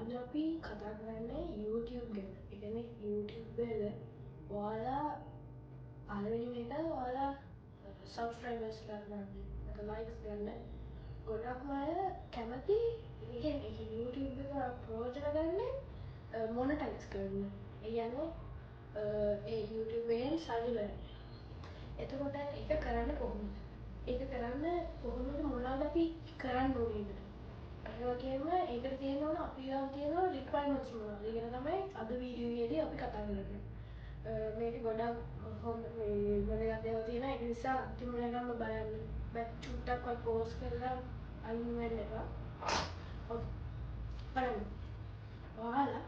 අද අපි කතා කරන්නේ YouTube ගැන. ඒ කියන්නේ YouTube වල ඔයාලා පළවෙනිම එක ඔයාලා subscribers ගන්න, නැත්නම් likes ගන්න. ගොඩක්ම අය කැමති ඒ කියන්නේ YouTube එක ප්‍රයෝජන ගන්න monetize කරන්න. ඒ කියන්නේ ඒ YouTube එකෙන් සල්ලි ගන්න. එතකොට ඒක කරන්න කොහොමද? ඒක කරන්න කොහොමද මොනවද අපි කරන්න ඕනේ? ඒවගේම ඒකට තියෙන ඕන අපි ගාව තියෙන රික්වයර්මන්ට්ස් මොනවද? ඒ ගැන තමයි අද වීඩියෝ එකේදී අපි කතා කරන්නේ. මේක ගොඩක් හොඳ මේ වැදගත් දේවල් තියෙනවා. ඒ නිසා අන්තිම වෙනකම්ම බලන්න. බෑ චුට්ටක්වත් පෝස් කරලා අයින් වෙන්න එපා. ඔව්. බලන්න. ඔයාලා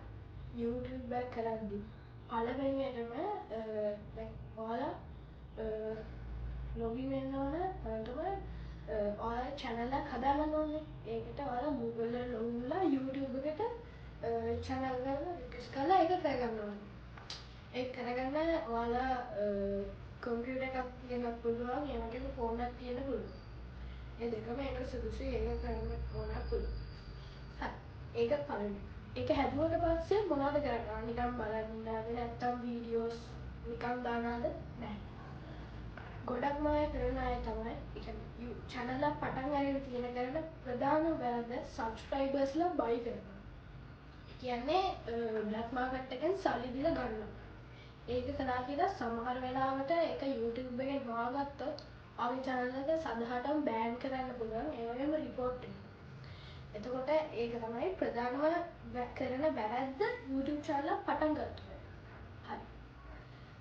YouTube එක කරද්දී පළවෙනියෙන්ම දැන් ඔයාලා ලොගින් වෙන්න ඕන. තමයි ඔයාලා channel එකක් හදාගන්න ඕනේ. ඒකට ඔයාලා Google එක login වෙලා YouTube එකට channel එක request කරලා ඒක කරගන්න ඕනේ. ඒක කරගන්න ඔයාලා computer එකක් තියෙනත් පුළුවන්, ඒ වගේම phone එකක් තියෙන්න පුළුවන්. ඒ දෙකම එක සුදුසුයි. ඒක කරන්න ඕනක් පුළුවන්. හරි. ඒක පළවෙනි. ඒක හැදුවට පස්සේ මොනවද කරන්නේ? නිකන් බලන්න නැත්නම් videos නිකන් දානවද? නැහැ. ගොඩක්ම අය කරන අය තමයි ඒ කියන්නේ channel එක පටන් අරගෙන තියෙන කරන ප්‍රධාන වැරද්ද subscribersලා buy කරනවා. ඒ කියන්නේ black market එකෙන් සල්ලි දීලා ගන්නවා. ඒක කළා කියලා සමහර වෙලාවට ඒක YouTube එකෙන් හොයාගත්තොත් ආගේ channel එක සදහටම ban කරන්න පුළුවන්. ඒ වගේම report වෙනවා. එතකොට ඒක තමයි ප්‍රධානම කරන වැරද්ද YouTube channel එක පටන් ගන්නවා. හරි.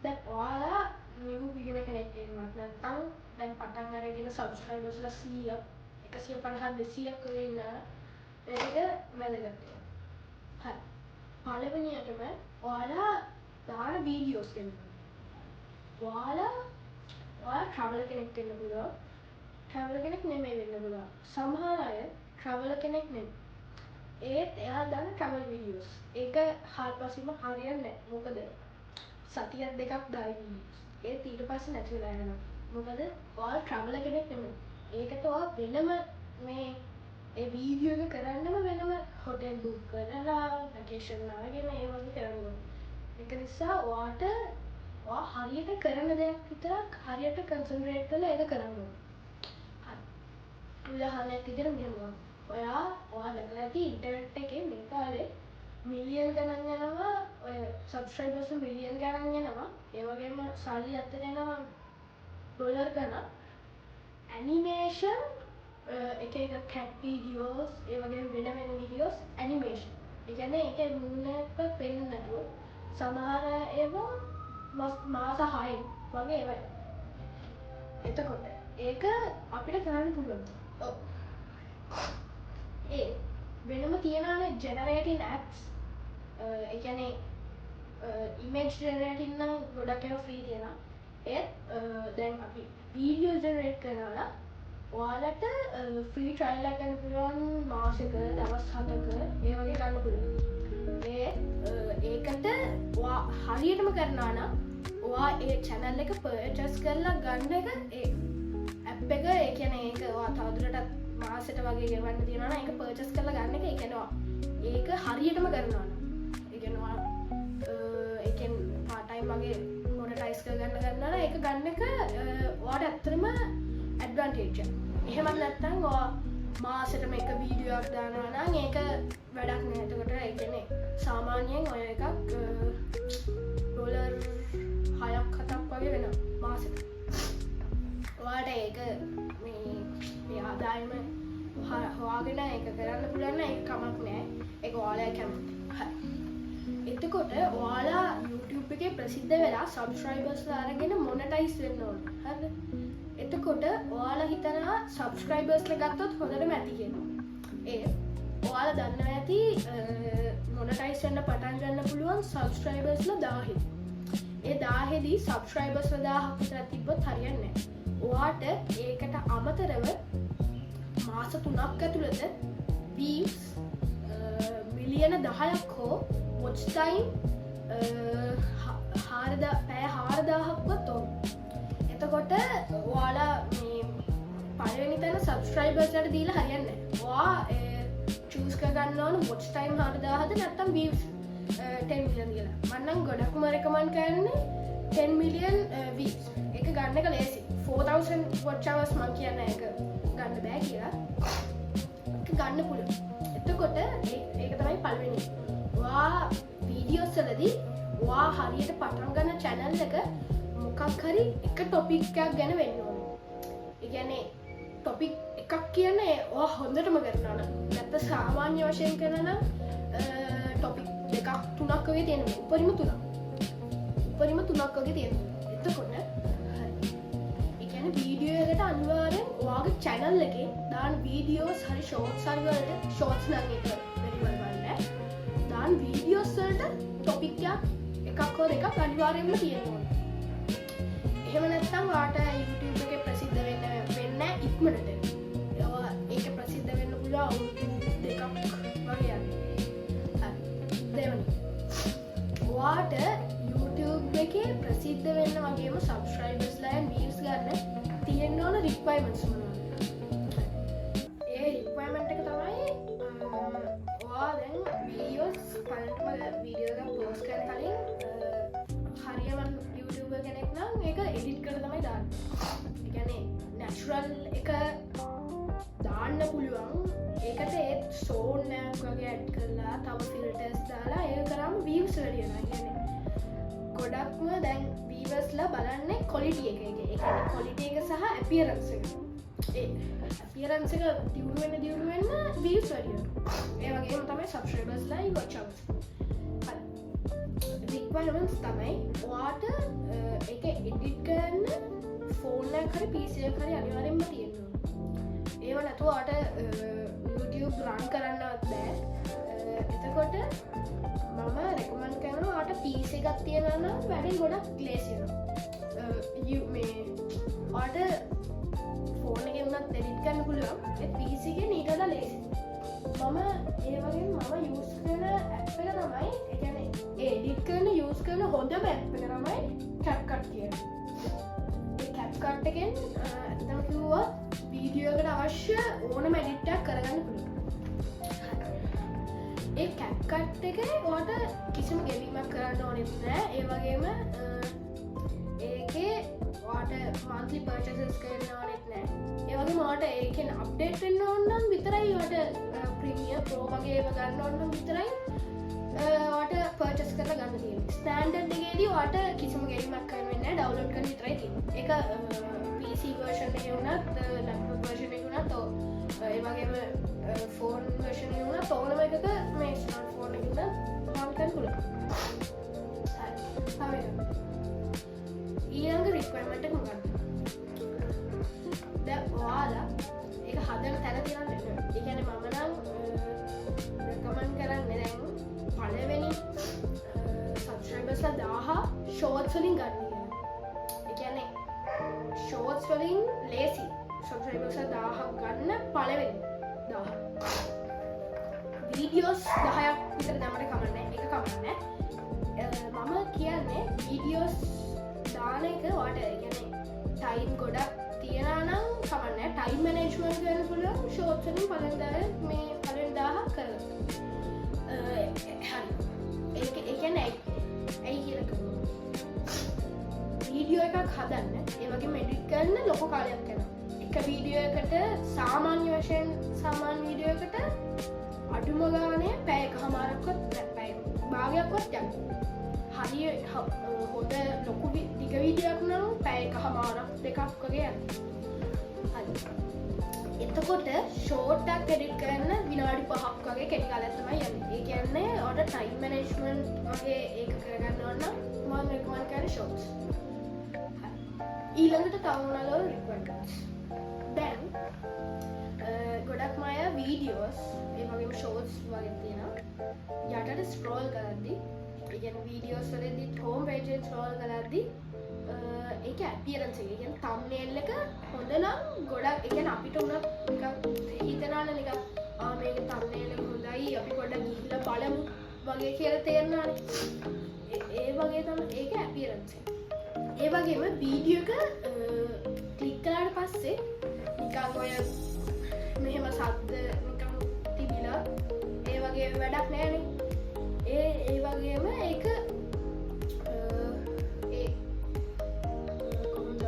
දැන් ඔයාලා new video කෙනෙක් වෙනවත් නැත්නම් දැන් පටන් අරගෙන subscribersලා 100ක් 150 200ක් වගේ ඉන්නා ඒක වැදගත්. හරි. පළවෙනියටම ඔයාලා දාන videos දෙන්න. ඔයාලා travel කෙනෙක් වෙන්න පුළුවන්. travel කෙනෙක් නෙමෙයි වෙන්න පුළුවන්. සමහර අය travel කෙනෙක් නෙමෙයි. ඒත් එයා දාන travel videos. ඒක හාත්පසින්ම හරියන්නේ නැහැ. මොකද සතියක් දෙකක් දායි videos. ඒත් ඊට පස්සේ නැති වෙලා යනවා. මොකද ඔයාලා travel කෙනෙක් නෙමෙයි. ඒකට ඔයා වෙනම මේ ඒ වීඩියෝ එක කරන්නම වෙනම හොටෙල් බුක් කරලා වැකේෂන් අරගෙන ඒ වගේ කරන්න ඕනේ. ඒක නිසා ඔයා හරියට කරන දෙයක් විතරක් හරියට කන්සන්ට්‍රේට් කරලා ඒක කරන්න ඕනේ. හරි. උදාහරණයක් විදිහට කියනවා. ඔයා දැකලා ඇති ඉන්ටර්නෙට් එකේ මේ කාලේ මිලියන් ගණන් යනවා ඔය සබ්ස්ක්‍රයිබර්ස් මිලියන් ගණන් යනවා. ඒ වගේම සල්ලි අතර යනවා ඩොලර් ගණන්. ඇනිමේෂන් එක කැට් වීඩියෝස් ඒ වගේම වෙන වීඩියෝස් ඇනිමේෂන්. ඒ කියන්නේ ඒකේ මුන්නක පෙන්නන්න නැතුව සමහර ඒවා මාස 6 වගේ ඒවා. එතකොට ඒක අපිට කරන්න පුළුවන්. ඔව්. ඒ වෙනම තියනවානේ generating apps. ඒ කියන්නේ image generating නම් ගොඩක් ඒවා free තියෙනවා. ඒත් දැන් අපි video generate කරනවා ඔයාලට free trial එකක් ගන්න පුළුවන් මාසෙක දවස් 7ක ඒ වගේ ගන්න පුළුවන්. ඒකට ඔයා හරියටම කරනවා නම් ඔයා ඒ channel එක purchase කරලා ගන්න එක ඒ app එක ඒ කියන්නේ ඒක ඔයා තවදුරටත් මාසෙට වගේ ගෙවන්න තියෙනවා නම් ඒක purchase කරලා ගන්න එක ඒ කියන්නේ ඒක හරියටම කරනවා නම් ඒ කියන්නේ ඔයා ඒ කියන්නේ part time වගේ monetize කරගන්න ගන්නවා නම් ඒක ගන්න එක ඔයාට ඇත්තටම advantage එක. එහෙමත් නැත්නම් ඔයා මාසෙටම එක වීඩියෝ එකක් දානවා නම් ඒක වැඩක් නෑ. එතකොට ඒ කියන්නේ සාමාන්‍යයෙන් ඔය එකක් ඩොලර් 6ක් 7ක් වගේ වෙනවා මාසෙට. ඔයාට ඒක මේ ආදායම හොයාගෙන ඒක කරන්න පුළුවන් නම් ඒක කමක් නෑ. ඒක ඔයාලා කැමති. හරි. එතකොට ඔයාලා YouTube එකේ ප්‍රසිද්ධ වෙලා subscribersලා අරගෙන monetize වෙන්න ඕනේ. හරිද? එතකොට ඔයාලා හිතනවා subscribersලා ගත්තොත් හොඳටම ඇති කියලා. ඔයාලා දන්නවා ඇති monetize වෙන්න පටන් ගන්න පුළුවන් subscribersලා 1000. ඒ 1000දී subscribersලා 1000ක් විතර තිබ්බොත් හරියන්නේ නැහැ. ඔයාට ඒකට අමතරව මාස 3ක් ඇතුළත views මිලියන 10ක් හෝ watch time පැය 4000ක්වත් ඕන. එතකොට ඔයාලා මේ පළවෙනි තැන subscribersලාට දීලා හරියන්නේ නැහැ. ඔයා චූස් කරගන්න ඕන watch time 4000ද නැත්නම් views 10 million කියලා. මම නම් ගොඩක්ම රෙකමන්ඩ් කරන්නේ 10 million views. ඒක ගන්න එක ලේසි. 4000 watch hours මම කියන්නේ ඒක ගන්න බෑ කියලා. ඒක ගන්න පුළුවන්. එතකොට ඒක තමයි පළවෙනි. වා වීඩියෝස් වලදී වා හරියට පටන් ගන්න channel එක මොකක් හරි එක topic එකක් ගැන වෙන්න ඕනේ. ඒ කියන්නේ topic එකක් කියන්නේ ඔයා හොඳටම කරනවා නම් නැත්නම් සාමාන්‍ය වශයෙන් කරනවා නම් topic දෙකක් තුනක් වගේ තියෙනවා. උපරිම තුනක් වගේ තියෙනවා. එතකොට හරි. ඒ කියන්නේ වීඩියෝ එකට අනිවාර්යෙන් ඔයාගේ channel එකේ දාන වීඩියෝස් හරි shorts හරි වලට shorts නම් එක වැඩි බලන්න. දාන වීඩියෝස් වලට topic එකක් හෝ දෙකක් අනිවාර්යෙන්ම තියෙනවා. එහෙම නැත්නම් ඔයාට YouTube එකේ ප්‍රසිද්ධ වෙන්න ඉක්මනට. ඒක ප්‍රසිද්ධ වෙන්න පුළුවන් අවුරුදු දෙකක් වගේ යන්න. හරි. දෙවනි. ඔයාට YouTube එකේ ප්‍රසිද්ධ වෙන්න වගේම subscribers ලා views ගන්න තියෙන්න ඕන requirements මොනවද? ඒ requirement එක තමයි ඔයා දැන් videos පළවෙනිම වීඩියෝ එකක් post කරන කලින් හරියම YouTuber කෙනෙක් නම් ඒක edit කරලා තමයි දාන්නේ. ඒ කියන්නේ natural එක දාන්න පුළුවන්. ඒකට ඒත් sound එකක් වගේ add කරලා තව filters දාලා ඒක කරාම views වැඩි වෙනවා. කියන්නේ ගොඩක්ම දැන් viewers ලා බලන්නේ quality එක. ඒ කියන්නේ quality එක සහ appearance එක. ඒ appearance එක දියුණු වෙන views වැඩි වෙනවා. ඒ වගේම තමයි subscribers ලා watch hours. හරි. requirements තමයි ඔයාට ඒක edit කරන්න ෆෝන් එකක් හරි PC එකක් හරි අනිවාර්යෙන්ම තියෙන්න ඕන. ඒව නැතුව ඔයාට YouTube run කරන්නවත් බෑ. එතකොට මම recommend කරනවා ඔයාට PC එකක් තියනවා නම් වැඩේ ගොඩක් ලේසි වෙනවා. ඔයාට ෆෝන් එකේ වුණත් edit කරන්න පුළුවන්. ඒ PC එකේ ඊට වඩා ලේසි. මම ඒ වගේම use කරන app එක තමයි ඒ කියන්නේ edit කරන use කරන හොඳම app එක තමයි CapCut කියන්නේ. CapCut එකෙන් ඇත්තම කිව්වොත් වීඩියෝ එකට අවශ්‍ය ඕනම එඩිට් එකක් කරගන්න පුළුවන්. ඒ CapCut එකේ ඔයාලට කිසිම ගෙවීමක් කරන්න ඕනෙත් නෑ. ඒ වගේම ඒකේ ඔයාලට monthly purchases කරන්න ඕනෙත් නෑ. ඒ වගේම ඔයාලට ඒකෙන් අප්ඩේට් වෙන්න ඕන නම් විතරයි ඔයාලට Premiere Pro වගේ ඒවා ගන්න ඕන නම් විතරයි ඔයාලට purchase කරලා ගන්න තියෙන්නේ. ස්ටෑන්ඩඩ් එකේදී ඔයාලට කිසිම ගෙවීමක් කරන්න වෙන්නේ නෑ. ඩවුන්ලෝඩ් කරන්න විතරයි තියෙන්නේ. ඒක PC version එකේ වුණත් laptop version එකේ වුණත් ඒ වගේම phone version එකේ වුණත් ඕනම එකක මේ smartphone එකේ වුණත් run කරන්න පුළුවන්. හරි. තමයි. ඊළඟ requirement එක මොකක්ද? දැන් ඔයාලා ඒක හදන්න තැන තියෙනවා නේද? ඒ කියන්නේ මම නම් recommend කරන්නේ දැන් පළවෙනි subscribers ලා 1000 shorts වලින් ගන්න කියලා. ඒ කියන්නේ shorts වලින් ලේසි. subscribers ලා 1000ක් ගන්න පළවෙනි 1000. videos 10ක් විතර දැම්මට කමන්නේ. ඒක කමන්නේ. මම කියන්නේ videos දාන එක ඔයාලට ඒ කියන්නේ time ගොඩක් තියනවා නම් කමන්නේ. time management කරන්න පුළුවන් shorts වලින් පළවෙනි මේ පළවෙනි 1000ක් කරලා. හරි. ඒක කියන්නේ ඇයි කියලා කිව්වොත් වීඩියෝ එකක් හදන්න ඒ වගේම එඩිට් කරන්න ලොකු කාලයක් යනවා. එක වීඩියෝ එකට සාමාන්‍ය වශයෙන් සාමාන්‍ය වීඩියෝ එකට අඩුම ගානේ පැය එකමාරක්වත් පැය භාගයක්වත් යනවා. හරිය හොඳ ලොකු දිග වීඩියෝක් නම් පැය එකමාරක් දෙකක් වගේ යනවා. හරි. එතකොට ෂෝට් එකක් එඩිට් කරන්න විනාඩි 5ක් වගේ කෙටි කාලයක් තමයි යන්නේ. ඒ කියන්නේ ඔයාලට ටයිම් මැනේජ්මන්ට් වගේ ඒක කරගන්න ඕන නම් මම රෙකමන්ඩ් කරන්නේ ෂෝට්ස්. ඊළඟට තව මොනවාද රික්වයර්මන්ට්ස්? දැන් ගොඩක්ම අය වීඩියෝස් ඒ වගේම ෂෝට්ස් වගේ තියෙනවා. යටට ස්ක්‍රෝල් කරද්දී ඒ කියන්නේ වීඩියෝස් වලදී හෝම් පේජ් එක ස්ක්‍රෝල් කරද්දී ඒක අපියරන්ස් එක කියන්නේ thumbnail එක හොඳ නම් ගොඩක් ඒ කියන්නේ අපිට උනත් නිකන් හිතනවානේ නිකන් මේක thumbnail එක හොඳයි අපි පොඩ්ඩක් ගිහිල්ලා බලමු වගේ කියලා තේරෙනවානේ. ඒ වගේ තමයි ඒක අපියරන්ස් එක. ඒ වගේම වීඩියෝ එක ක්ලික් කරාට පස්සේ නිකන් ඔය මෙහෙම සද්ද නිකන් තිබිලා වැඩක් නෑනේ ඒ වගේම ඒක කොහොමද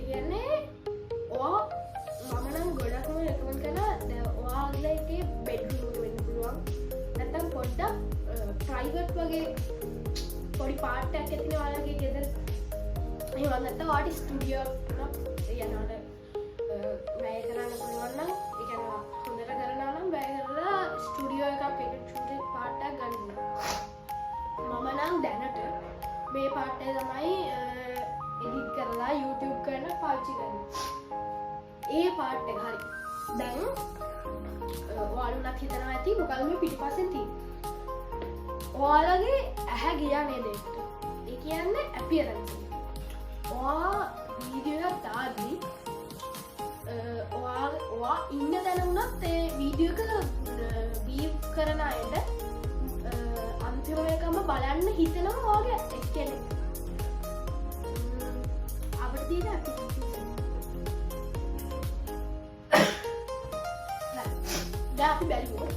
කියන්නේ ඕ මමනම් ගොඩක්ම රෙකමන්ඩ් කරනවා ඔයාගේ එකේ බෙඩ්රූම් වෙන්න පුළුවන් නැත්නම් පොඩ්ඩක් ප්‍රයිවට් වගේ පොඩි පාට් එකක් ඇතිනේ ඔයාලගේ ගෙදර එහෙම නැත්නම් ඔයාට ස්ටුඩියෝ එකක් යනවාට වැය කරන්න පුළුවන් නම් ඒ කියන්නේ හොඳට කරනවා නම් වැය කරලා ස්ටුඩියෝ එකක් එක චුටි පාට් එකක් ගන්න මම නම් දැනට මේ පාට් එක තමයි එඩිට් කරලා YouTube කරන්න පාවිච්චි කරන්නේ ඒ පාට් එක හරි දැන් ඔයාලුණක් හිතනවා ඇති මොකද මේ පිටිපස්සෙන් තියෙන්නේ ඔයාලගේ ඇහැ ගියා නේද ඒකට ඒ කියන්නේ අපියරන්ස් ඔයා වීඩියෝ එකක් දාද්දී ඔයා ඉන්න තැන වුණත් ඒ වීඩියෝ එක වීව් කරන අයට අන්තිම එකම බලන්න හිතෙනවා ඔයාගේ එක්කෙනෙක් අපිට තියෙන දැන් අපි බැලුවොත්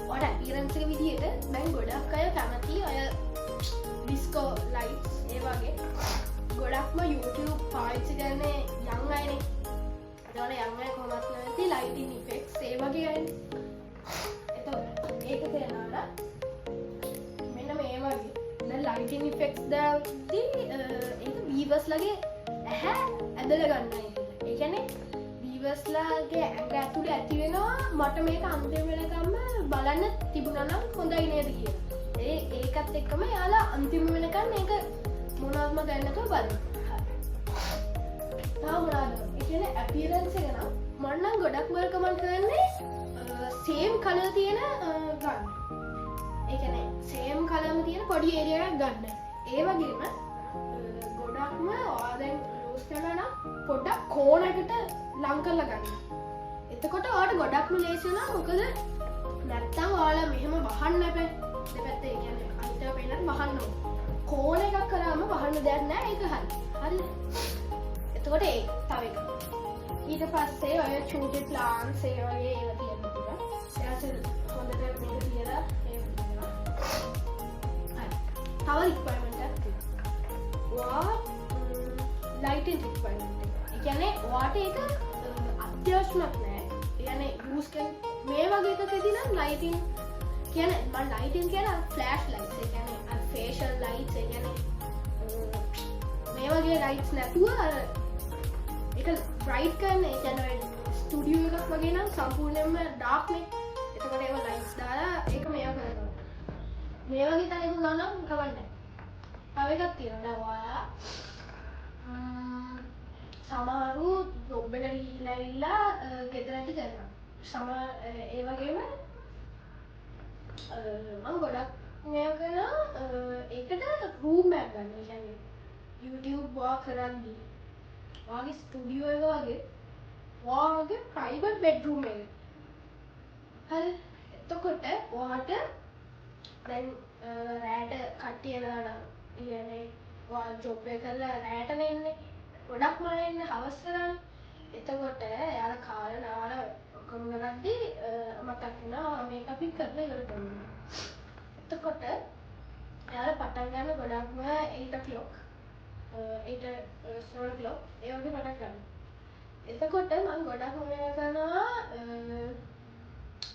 ඔයාට අපියරන්ස් එක විදිහට දැන් ගොඩක් අය කැමති ඔය ඩිස්කෝ ලයිට්ස් ඒ වගේ ගොඩක්ම YouTube පාවිච්චි කරන්නේ යං අයනේ එතකොට යං අය කොහොමත් නැති ලයිටින් ඉෆෙක්ට්ස් ඒ වගේ අයනේ එතකොට ඒක තේරෙනවා මෙන්න මේ වගේ දැන් ලයිටින් ඉෆෙක්ට්ස් දාද්දී ඒක වීවර්ස්ලාගේ ඇහැ ඇදලා ගන්නයි ඒ කියන්නේ වීවර්ස්ලාගේ ඇඟ ඇතුලේ ඇති වෙනවා මට මේක අන්තිම වෙනකම්ම බලන්න තිබුණා නම් හොඳයි නේද කියලා ඒකත් එක්කම යාලා අන්තිම වෙනකන් මේක මොනවත්ම ගන්නකෝ බලන්න තාමරාද ඒ කියන්නේ අපියරන්ස් එක නම් මම නම් ගොඩක් රෙකමන්ඩ් කරන්නේ සේම් කලර් තියෙන ගන්න ඒ කියන්නේ සේම් කලර්ම තියෙන පොඩි ඒරියා එකක් ගන්න ඒ වගේම ගොඩක්ම ඔයා දැන් යූස් කරනවා නම් පොඩ්ඩක් කෝණයකට ලං කරලා ගන්න එතකොට ඔයාලට ගොඩක්ම ලේසි වෙනවා මොකද නැත්තම් ඔයාලා මෙහෙම වහන්න බෑ දෙපැත්තේ ඒ කියන්නේ අනිත් පැත්තෙන් වහන්න ඕන කෝණ එකක් කරාම වහන්න දෙයක් නෑ ඒක හරි හරිද එතකොට ඒ තව එක ඊට පස්සේ ඔය චූටි ප්ලාන්ට්ස් ඒ වගේ ඒවා තියෙන්න පුළුවන් ඊට හොඳට මේක තියලා ඒක තියෙනවා හරි තව රික්වයර්මන්ට් එකක් තියෙනවා ලයිටින් රික්වයර්මන්ට් එක ඒ කියන්නේ ඔයාට ඒක අත්‍යවශ්‍යමක් නෑ ඒ කියන්නේ යූස් කරන මේ වගේ එකකදී නම් ලයිටින් කියන්නේ මම ලයිටින් කියන ෆ්ලෑෂ් ලයිට්ස් ඒ කියන්නේ ෆේෂල් ලයිට්ස් ඒ කියන්නේ මේ වගේ ලයිට්ස් නැතුව ඒක බ්‍රයිට් කරන ඒ කියන්නේ ස්ටුඩියෝ එකක් වගේ නම් සම්පූර්ණයෙන්ම ඩාර්ක් නේ එතකොට ඒව ලයිට්ස් දාලා ඒක මේව කරනවා මේ වගේ තැනක උනා නම් කවන්නේ තව එකක් තියෙනවා ඔයා සමහරු ජොබ් එකට ගිහිල්ලා ඇවිල්ලා ගෙදරට කරනවා සමහර ඒ වගේම මම ගොඩක් මේව කරනවා ඒකට රූම් එකක් ගන්න. ඒ කියන්නේ YouTube වර්ක් කරද්දී ඔයාගේ ස්ටුඩියෝ එක වගේ ඔයාගේ ප්‍රයිවට් බෙඩ්රූම් එක. හරි. එතකොට ඔයාට දැන් රැට කට්ටිය එනවා නම් කියන්නේ ඔයා ජොබ් එක කරලා රැටනේ ඉන්නේ. ගොඩක්ම ඉන්නේ හවස් කරන්නේ. එතකොට එයාලා කාලේ නාලා ඔක්කොම කරද්දී මතක් වෙනවා මේක අපි කරලා ඉවර කරනවා. එතකොට එයාලා පටන් ගන්න ගොඩක්ම 8 o'clock 8 7 o'clock ඒ වගේ පටන් ගන්න. එතකොට මම ගොඩක්ම මේ කරනවා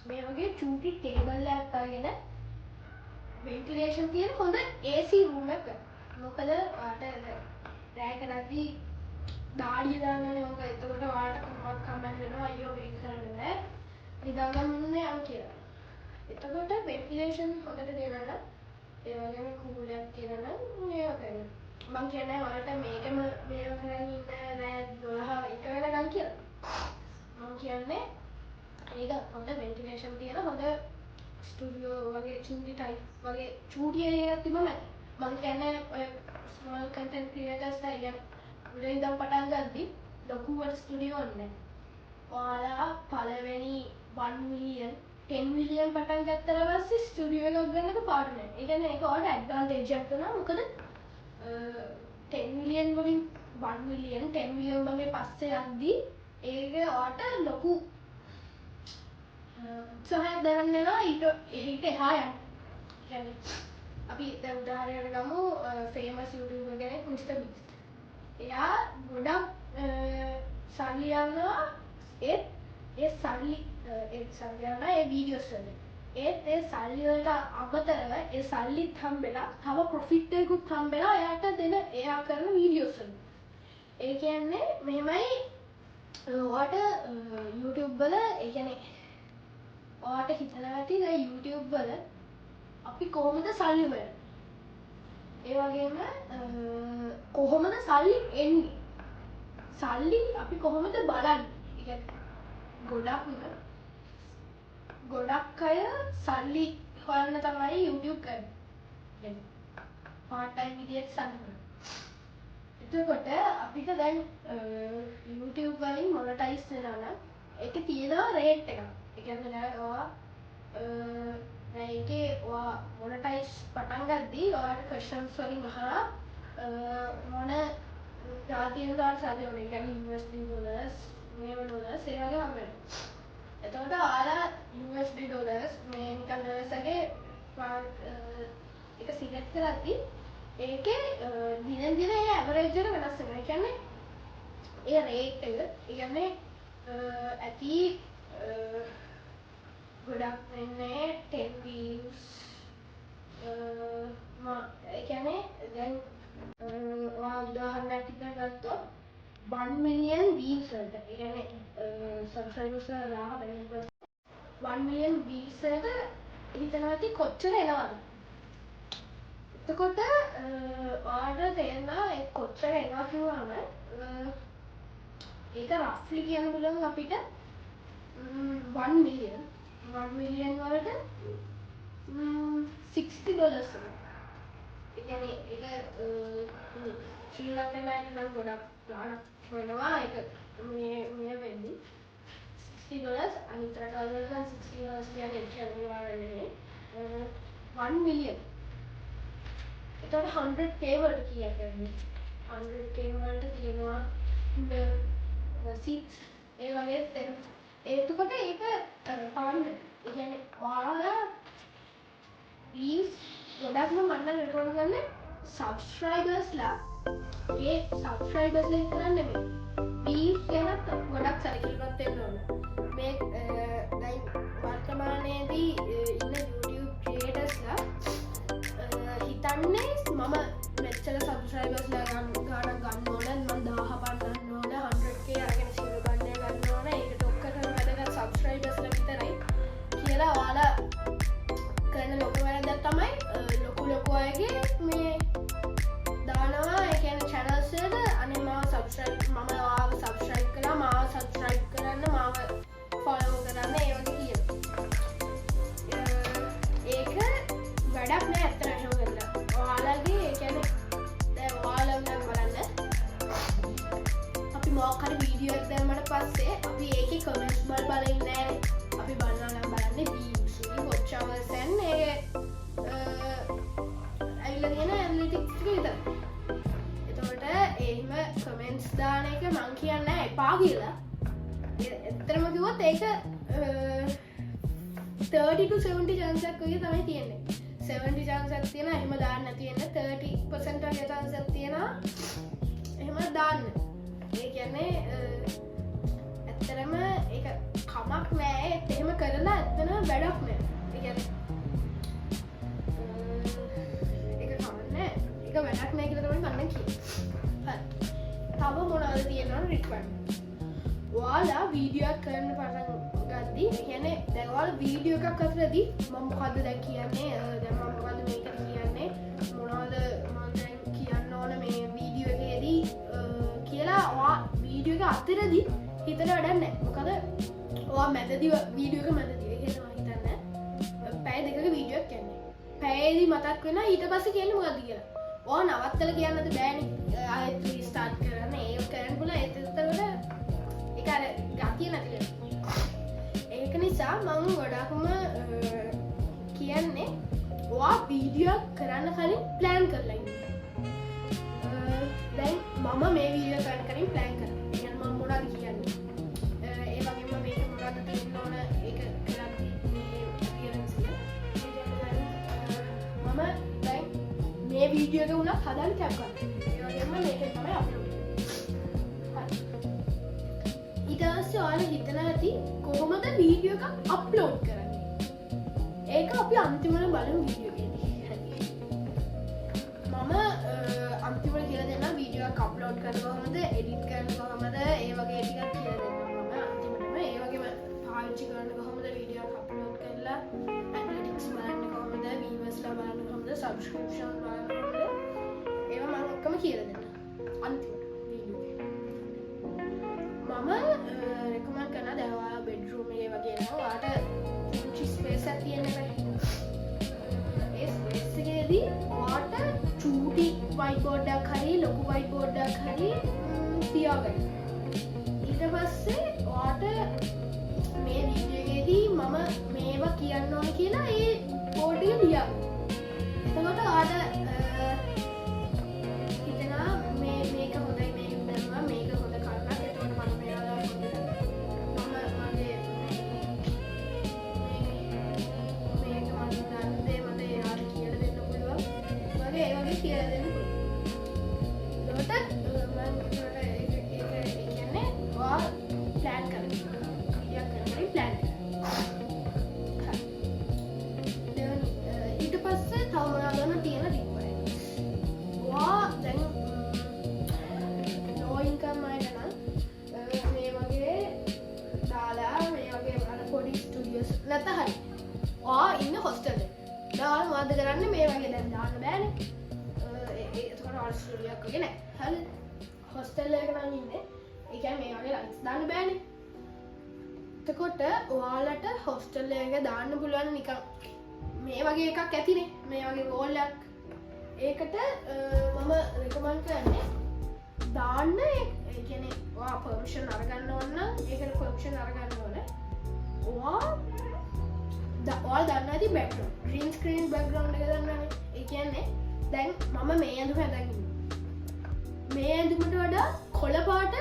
මේ වගේ චූටි ටේබල් එකක් අරගෙන වෙන්ටිලේෂන් තියෙන හොඳ AC room එකක්. මොකද ඔයාට රැය කරද්දී දාඩිය දාන්නනේ මොකද එතකොට ඔයාලට කොහොමද කමෙන්ට් වෙනවා අයියෝ මේක කරන්න බෑ. නිදාගන්න යන්න කියලා. එතකොට වෙන්ටිලේෂන් හොඳට දෙනවා ඒ වගේම කූලයක් තියෙනවා මේවා කරන්න. මම කියන්නේ ඔයාලට මේකම මේව කරන් ඉන්න රෑ 12 1 වෙනකන් කියලා. මම කියන්නේ ඒක හොඳ වෙන්ටිලේෂන් තියෙන හොඳ ස්ටුඩියෝ වගේ චූටි ටයිප් වගේ චූටි එකක් තිබුණ මම කියන්නේ ඔය ස්මෝල් කන්ටෙන්ට් ක්‍රියේටර්ස්ලා කියන්නේ ඉඳන් පටන් ගද්දි ලොකුවට ස්ටුඩියෝ නැහැ. ඔයාලා පළවෙනි 1 මිලියන් 10 මිලියන් පටන් ගත්තට පස්සේ ස්ටුඩියෝ එකක් ගන්නක පාඩු නැහැ. ඒ කියන්නේ ඒක ඔයාලට ඇඩ්වාන්ටේජ් එකක් වෙනවා. මොකද 10 මිලියන් වලින් 1 මිලියන් 10 මිලියන් වගේ පස්සේ යද්දි ඒක ඔයාලට ලොකු උත්සාහයක් දරන්නවා ඊට එහා යන්න. කියන්නේ අපි දැන් උදාහරණයක් ගමු ෆේමස් YouTuber කෙනෙක් මිස්ටර් බීස්ට්. එයා ගොඩක් සල්ලි යනවා ඒ සල්ලි යනවා ඒ වීඩියෝස් වලින්. ඒ සල්ලි වලට අමතරව ඒ සල්ලිත් හම්බෙලා තව ප්‍රොෆිට් එකකුත් හම්බෙලා එයාට දෙන එයා කරන වීඩියෝස් වලින්. ඒ කියන්නේ මෙහෙමයි ඔයාට YouTube වල ඒ කියන්නේ ඔයාට හිතනවා ඇති දැන් YouTube වල අපි කොහොමද සල්ලි හොයන්නේ? ඒ වගේම කොහොමද සල්ලි එන්නේ? සල්ලි අපි කොහොමද බලන්නේ? ඒ කියන්නේ ගොඩක් අය සල්ලි හොයන්න තමයි YouTube කරන්නේ. part time විදියට සල්ලි. එතකොට අපිට දැන් YouTube වලින් මොනටයිස් වෙනවා නම් ඒකේ තියෙනවා රේට් එකක්. ඒ කියන්නේ දැන් ඔයා ඒකේ ඔයා මොනටයිස් පටන් ගද්දී ඔයාට ක්වෙස්චන්ස් වලින් අහලා මොන ජාතියෙන් ගන්න සල්ලි ඕනේ. ඒ කියන්නේ USD ඩොලර්ස් මේ ඩොලර්ස් ඒ වගේ හම්බෙනවා. එතකොට ඔයාලා USD ඩොලර්ස් මේ නිකන් ඩොලර්ස්ගේ එක සිලෙක්ට් කරද්දී ඒකේ දිනෙන් දින ඒ ඇවරේජ් එක වෙනස් වෙනවා. ඒ කියන්නේ ඒ රේට් එක ඒ කියන්නේ ඇති ගොඩක් වෙන්නේ 10 views ඒ කියන්නේ දැන් ඔයා උදාහරණයක් විදිහට ගත්තොත් 1 million views වලට ඒ කියන්නේ subscribers ලා 1 million views වලට හිතනවා ඇති කොච්චර එනවද? එතකොට ඔයාලට තේරෙනවා ඒ කොච්චර එනවා කිව්වම ඒක රෆ්ලි කියන්න පුළුවන් අපිට 1 million වලට $60. ඒ කියන්නේ ඒක ශ්‍රී ලංකාවේ නම් ගොඩක් ගාණක් වෙනවා ඒක මේ වෙන්නේ $60 අනිත් රටවල නම් $60 කියන්නේ 1 million. එතකොට 100k වලට කීයක් යන්නේ? 100k වලට තියෙනවා seats ඒ වගේ එතකොට ඒක පාන්න. ඒ කියන්නේ ඔයාලා views ගොඩක්ම මම රෙකෝඩ් කරන්නේ subscribersලා ඒ subscribersලා විතරක් නෙමෙයි. views ගැන ගොඩක් සැලකිලිමත් වෙන්න ඕනේ. මේ දැන් වර්තමානයේදී ඉන්න YouTube creatorsලා හිතන්නේ මම මෙච්චර සබස්ක්‍රයිබර්ස්ලා ගානක් ගන්න ඕන මම 1000 පන්නන්න ඕන 100k අරගෙන සිවුරු ගන්න ගන්න ඕන ඒකට ඔක්කොටම වැඩගත් සබස්ක්‍රයිබර්ස්ලා විතරයි කියලා ඔයාලා කරන ලොකු වැරද්දක් තමයි ලොකු අයගේ මේ දානවා ඒ කියන්නේ channels වලට අනේ මාව subscribe මම ඔයාව subscribe කළා මාව subscribe කරන්න මාව follow කරන්න ඒ වගේ කියනවා. ඒක වැඩක් නෑ අතට එහෙම කරලා. ඔයාලගේ ඒ කියන්නේ දැන් ඔයාලම නම් බලන්න අපි මොකක් හරි වීඩියෝ එකක් දැම්මට පස්සේ අපි ඒකේ කමෙන්ට්ස් බලන්න නෑනේ. අපි බලනවා නම් බලන්නේ views watch hours and ඒ ඇවිල්ලා තියෙන ඇනලිටික්ස් ටික විතරයි. එතකොට එහෙම කමෙන්ට්ස් දාන එක මං කියන්නේ නෑ එපා කියලා. ඇත්තටම කිව්වොත් ඒක 30 to 70 chance එකක් වගේ තමයි තියෙන්නේ. 70 chance එකක් තියෙනවා එහෙම දාන්න නැති වෙන්න 30% වගේ chance එකක් තියෙනවා එහෙම දාන්න. ඒ කියන්නේ ඇත්තටම ඒක කමක් නෑ එහෙම කරලා ඇත්තටම වැඩක් නෑ. ඒ කියන්නේ ඒක කමක් නෑ. ඒක වැඩක් නෑ කියලා තමයි මම කියන්නේ. හරි. තව මොනවද තියෙනවද රික්වයර්මන්ට්? ඔයාලා වීඩියෝ එකක් කරන්න පටන් ගද්දී ඒ කියන්නේ දැන් ඔයාලා වීඩියෝ එකක් අතරදී මම මොකද්ද දැන් කියන්නේ දැන් මම මොකද්ද මේකට කියන්නේ මොනවද මම දැන් කියන්න ඕන මේ වීඩියෝ එකේදී කියලා ඔයා වීඩියෝ එක අතරදී හිතලා වැඩක් නැහැ. මොකද ඔයා මැදදී වීඩියෝ එක මැදදී ඒ කියන්නේ මම හිතන්නේ පැය දෙකක වීඩියෝ එකක් කියන්නේ. පැයේදී මතක් වෙනවා ඊට පස්සේ කියන්නේ මොකද්ද කියලා. ඔයා නවත්තලා කියන්නද බෑනේ. ආයෙත් රීස්ටාර්ට් කරන්න ඒක කරන්න පුළුවන් ඒත් උත්තරවල ඒක අර ගතිය නැති වෙනවා. ඒක නිසා මම ගොඩක්ම කියන්නේ ඔයා වීඩියෝ කරන්න කලින් ප්ලෑන් කරලා ඉන්න. දැන් මම මේ වීඩියෝ කරන්න කලින් ප්ලෑන් කරා. ඒ කියන්නේ මම මොනවද කියන්නේ. ඒ වගේම මේක මොනවද තියෙන්න ඕන ඒක කරන්න වීඩියෝ එක උනත් හදන්න කැප්කට්. ඒ වගේම මේකෙන් තමයි අප්ලෝඩ් කරන්නේ. ඊට පස්සේ ඔයාලා හිතලා ඇති කොහොමද වීඩියෝ එකක් අප්ලෝඩ් කරන්නේ? ඒක අපි අන්තිමට බලමු වීඩියෝ එකේදී. මම අන්තිමට කියලා දෙන්නම් වීඩියෝ එකක් අප්ලෝඩ් කරන කොහොමද, එඩිට් කරන කොහොමද, ඒ වගේ ටිකක් කියලා දෙන්නම් මම අන්තිමටම. ඒ වගේම පාවිච්චි කරන්න කොහොමද වීඩියෝ එකක් අප්ලෝඩ් කරලා ඇනලිටික්ස් බලන්න කොහොමද, වීවර්ස්ලා බලන්න කොහොමද, සබ්ස්ක්‍රිප්ෂන් බලන්න කොහොමද, ඒවා මම ඔක්කොම කියලා දෙන්නම් අන්තිමට වීඩියෝ එකේ. මම රෙකමන්ඩ් කරනවා දැන් ඔයාලා බෙඩ්රූම් එකේ වගේ නෝ ඔයාලට පුංචි ස්පේස් එකක් තියෙන එක. ඒ ස්පේස් එකේදී ඔයාලට චූටි වයිට් බෝඩ් එකක් හරි ලොකු වයිට් බෝඩ් එකක් හරි තියාගන්න. ඊට පස්සේ ඔයාලට මේ වීඩියෝ එකේදී මම මේවා කියන්න ඕන කියලා ඒ බෝඩ් එක ලියන්න. එතකොට ඔයාලට හිතනවා මේක හොඳයි මේක දැම්මා මේක හොඳ කරලා. එතකොට මම මේවා මගේ මේක මම දන්නේ මට එයාට කියලා දෙන්න පුළුවන්. වගේ ඒ වගේ කියලා දෙන්න පුළුවන්. එතකොට ඒක කියන්නේ ඔයා ප්ලෑන් කරන්න. වීඩියෝ කරන්න ප්ලෑන් කරන්න. ඊට පස්සේ තව මොනවා ගන්න තියෙන රික්වයර්මන්ට්ස්. ඔයා දැන් ලෝ ඉන්කම් අයට නම් මේ වගේ දාලා මේ වගේ අර පොඩි ස්ටුඩියෝස් නැත්නම් හරි. ඔයා ඉන්න හොස්ටල් එකේ. දාලා මොකද කරන්නේ මේ වගේ දැන් දාන්න බෑනේ. ඒකට ඔයාලා ස්ටුඩියෝ එකක් වගේ නෑ. හරි. හොස්ටල් එකක නම් ඉන්නේ. ඒ කියන්නේ මේ වගේ ලයිට්ස් දාන්න බෑනේ. එතකොට ඔයාලට හොස්ටල් එකක දාන්න පුළුවන් නිකන් මේ වගේ එකක් ඇතිනේ. මේ වගේ වෝල් එකක්. ඒකට මම රෙකමන්ඩ් කරන්නේ දාන්න ඒ කියන්නේ ඔයා පර්මිෂන් අරගන්න ඕන නම් ඒකට පර්මිෂන් අරගන්න ඕනේ. ඔයාලා දන්නවා ඇති බෑග්ග්‍රවුන්ඩ් ග්‍රීන් ස්ක්‍රීන් බෑග්ග්‍රවුන්ඩ් එක දන්නවනේ. ඒ කියන්නේ දැන් මම මේ ඇඳුම ඇඳගෙන ඉන්නවා. මේ ඇඳුමට වඩා කොළ පාට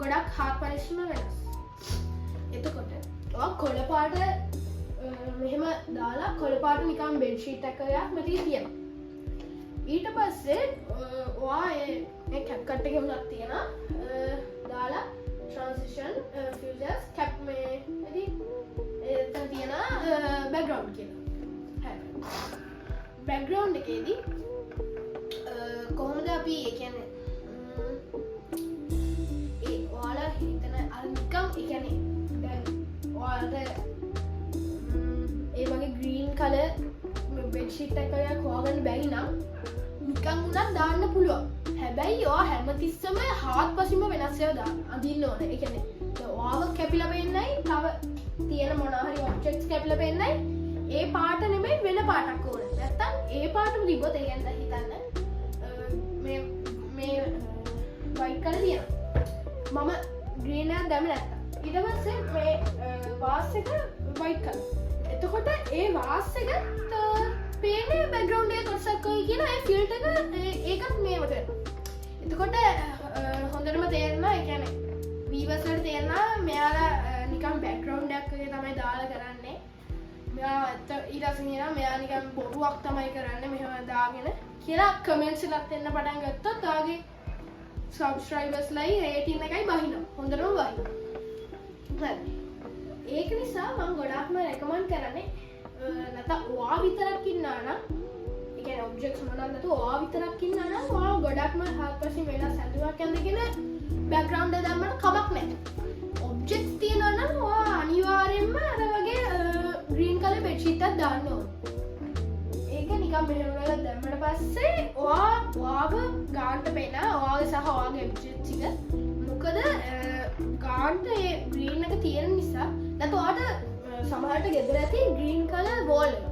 ගොඩක් හාත්පසින්ම වෙනස්. එතකොට ඔයා කොළ පාට මෙහෙම දාලා කොළ පාට නිකන් බෙඩ් ෂීට් එකක් මෙතන තියනවා. ඊට පස්සේ ඔයා මේ කැප් කට් එකේ උනක් තියෙනවා. දාලා transition filters cap මේ ඉතින් එතන තියෙනවා background කියලා. හරි. background එකේදී කොහොමද අපි ඒ කියන්නේ ඔයාලා හිතන අර නිකන් ඒ කියන්නේ දැන් ඔයාලට ඒ වගේ green color bed sheet එකක් හොයාගන්න බැරි නම් නිකන් උනත් දාන්න පුළුවන්. හැබැයි ඔයා හැමතිස්සම හාත්පසින්ම වෙනස් ඒවා දාන්න අඳින්න ඕනේ. ඒ කියන්නේ ඔයාව කැපිලා පෙන්නයි තව තියෙන මොනවා හරි ඔබ්ජෙක්ට්ස් කැපිලා පෙන්නයි ඒ පාට නෙමෙයි වෙන පාටක් ඕනේ. නැත්තම් ඒ පාටම තිබ්බොත් ඒ කියන්නේ හිතන්න මේ වයිට් කලර් තියෙනවා. මම ග්‍රීන් එකක් දැම්මේ නැත්තම්. ඊට පස්සේ මේ වාස් එක වයිට් කලර්. එතකොට ඒ වාස් එක පේන්නේ බෑග්ග්‍රවුන්ඩ් එකේ කොටසක් වගේ කියලා ඒ ෆිල්ටර් එක ඒකත් මේව කරනවා. එතකොට හොඳටම තේරෙනවා ඒ කියන්නේ වීවර්ස් වලට තේරෙනවා මෙයාලා නිකන් බෑග්ග්‍රවුන්ඩ් එකක් වගේ තමයි දාලා කරන්නේ. මෙයා ඊට පස්සේ කියනවා මෙයා නිකන් බොරුවක් තමයි කරන්නේ මෙහෙම දාගෙන කියලා කමෙන්ට්ස් එකක් දෙන්න පටන් ගත්තොත් ඔයාගේ සබ්ස්ක්‍රයිබර්ස්ලයි රේටින් එකයි බහිනවා. හොඳටම බහිනවා. හරි. ඒක නිසා මම ගොඩාක්ම රෙකමන්ඩ් කරන්නේ නැත්නම් ඔයා විතරක් ඉන්නා නම් ඒ කියන්නේ ඔබ්ජෙක්ට්ස් මොනවද නැතුව ඔයා විතරක් ඉන්නා නම් ඔයා ගොඩක්ම හත්පසින් වෙනස් ඇඳුමක් ඇඳගෙන බෑග්ග්‍රවුන්ඩ් එක දැම්මම කමක් නැහැ. ඔබ්ජෙක්ට්ස් තියනවා නම් ඔයා අනිවාර්යෙන්ම අර වගේ ග්‍රීන් කලර් බෙඩ් ෂීට් එකක් දාන්න ඕනේ. ඒක නිකන් මෙහෙම කරලා දැම්මට පස්සේ ඔයාව ගාන්ට පේන ඔයාගේ සහ ඔයාගේ ඔබ්ජෙක්ට්ස් ටික මොකද ගාන්ට ඒ ග්‍රීන් එක තියෙන නිසා නැත්නම් ඔයාට සමහරට ගෙදර ඇති ග්‍රීන් කලර් වෝල් එක.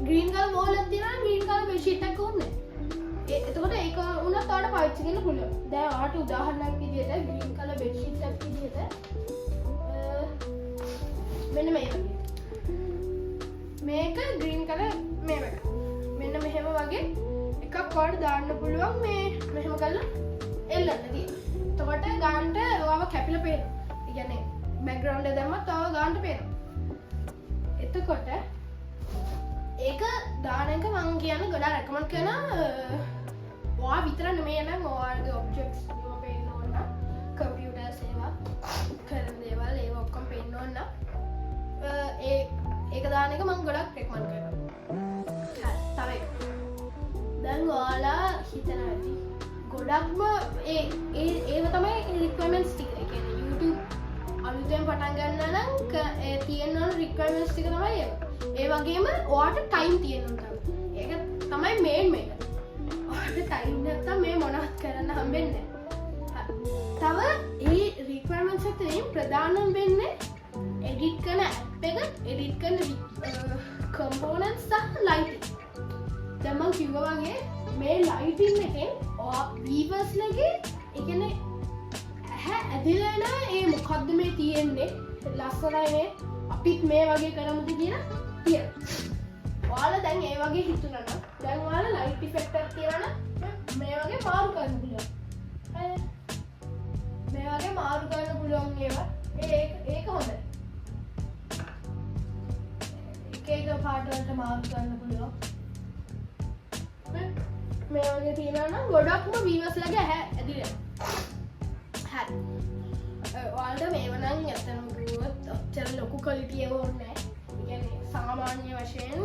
ග්‍රීන් කලර් වෝල් එකක් තියෙනවා ග්‍රීන් කලර් බෙඩ් ෂීට් එකක් ඕනේ. එතකොට ඒක උනත් ඔයාලට පාවිච්චි කරන්න පුළුවන්. දැන් ඔයාට උදාහරණයක් විදිහට ග්‍රීන් කලර් බෙඩ් ෂීට් එකක් විදිහට මෙන්න මේ වගේ. මේක ග්‍රීන් කලර් මේව එක. මෙන්න මෙහෙම වගේ එකක් ඔයාලට දාන්න පුළුවන් මේ මෙහෙම කරලා එල්ලන්න තියෙනවා. එතකොට ගානට ඔයාව කැපිලා පේනවා. ඒ කියන්නේ බෑග්ග්‍රවුන්ඩ් එක දැම්මත් ඔයාව ගානට පේනවා. එතකොට ඒක දාන එක මං කියන්න ගොඩා රැකමන්ඩ් කරනවා ඔයා විතර නෙමෙයි නම් ඔයාගේ ඔබ්ජෙක්ට්ස් පේන්න ඕන කම්පියුටර් සේවා කරන දේවල් ඒව ඔක්කොම පේන්න ඕන ඒක දාන එක මං ගොඩක් රෙකමන්ඩ් කරනවා තව දැන් ඔයාලා හිතන ඇති ගොඩක්ම ඒව තමයි රික්වයර්මන්ට්ස් ටික ඒ කියන්නේ YouTube අලුතෙන් පටන් ගන්න නම් තියෙන්න ඕන රික්වයර්මන්ට්ස් ටික තමයි ඒ වගේම ඔයාට ටයිම් තියෙන්න ඕන ඒක තමයි මේන් එක ඔයාට ටයිම් නැත්තම් මේ මොනවත් කරන්න හම්බෙන්නේ නැහැ තව ඒ රික්වයර්මන්ට්ස් අතරින් ප්‍රධානම වෙන්නේ එඩිට් කරන ඇප් එක එඩිට් කරන කම්පෝනන්ට්ස් සහ ලයිටින් දැන් මම කිව්වා වගේ මේ ලයිටින් එකෙන් වීවර්ස්ලගේ එකන ඇදිලා එනවා ඒ මොකක්ද මේ තියෙන්නේ ලස්සනයි මේ අපිත් මේ වගේ කරමුද කියලා තිය ඔයාලා දැන් ඒ වගේ හිතුනනම් දැන් ඔයාලා ලයිට් ඉෆෙක්ට් එකක් තියනනම් මේ වගේ මාරු කරන්න පුළුවන් මේ වගේ මාරු කරන්න පුළුවන් ඒවා ඒක හොඳයි එක පාට වලට මාරු කරන්න පුළුවන් මේ වගේ තියෙනවා ගොඩක්ම වීවර්ස්ලගේ ඇදිලා හරි ඔයාලට මේව නම් ඇත්තටම කිව්වොත් ඔච්චර ලොකු ක්වොලිටි එක ඕනේ නැහැ. ඒ කියන්නේ සාමාන්‍ය වශයෙන්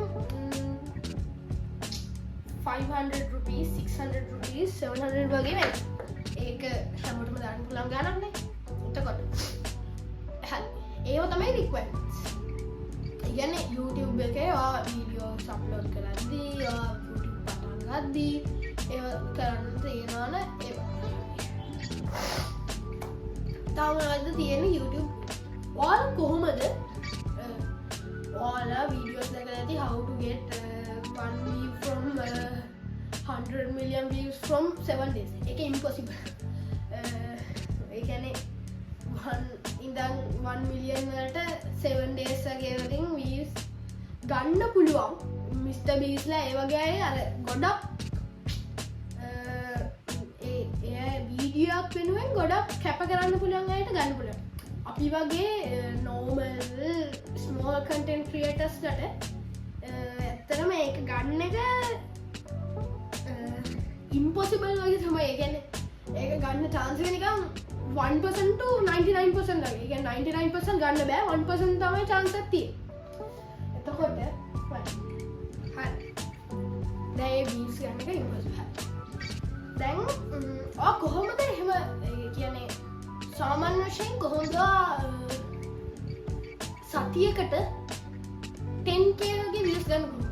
500 rupees 600 rupees 700 වගේ වෙනවා. ඒක හැමෝටම දාන්න පුළුවන් ගානක් නේ. එතකොට හරි ඒව තමයි රික්වයර්මන්ට්ස්. ඒ කියන්නේ YouTube එකේ ඔයා වීඩියෝස් අප්ලෝඩ් කරද්දී ඔයා ගද්දී ඒ කරන්න තියෙනවන ඒ තවද තියෙන YouTube ඔයාල කොහොමද ඔයාලා වීඩියෝස් දැකලා ඇති how to get 1 view from 100 million views from 7 days ඒක impossible ඒ කියන්නේ ඉඳන් 1 million වලට 7 days වගේ වලින් views ගන්න පුළුවන් මිස්ටර් බීස්ලා ඒ වගේ අය අර ගොඩක් වීඩියෝක් වෙනුවෙන් ගොඩක් කැප කරන්න පුළුවන් අයට ගන්න පුළුවන් අපි වගේ නෝමල් ස්මෝල් කන්ටෙන්ට් ක්‍රියේටර්ස්ලට ඇත්තටම ඒක ගන්න එක ඉම්පොසිබල් වගේ තමයි ඒ කියන්නේ ඒක ගන්න chance එක නිකන් 1% to 99% වගේ. ඒ කියන්නේ 99% ගන්න බෑ 1% තමයි chance එක තියෙන්නේ. එතකොට හරි. දැන් ඒ views ගන්න එක ඉම්පොසිබල්. දැන් කොහොමද එහෙම කියන්නේ සාමාන්‍ය වශයෙන් කොහොමද සතියකට 10k වගේ views ගන්න කොහොමද?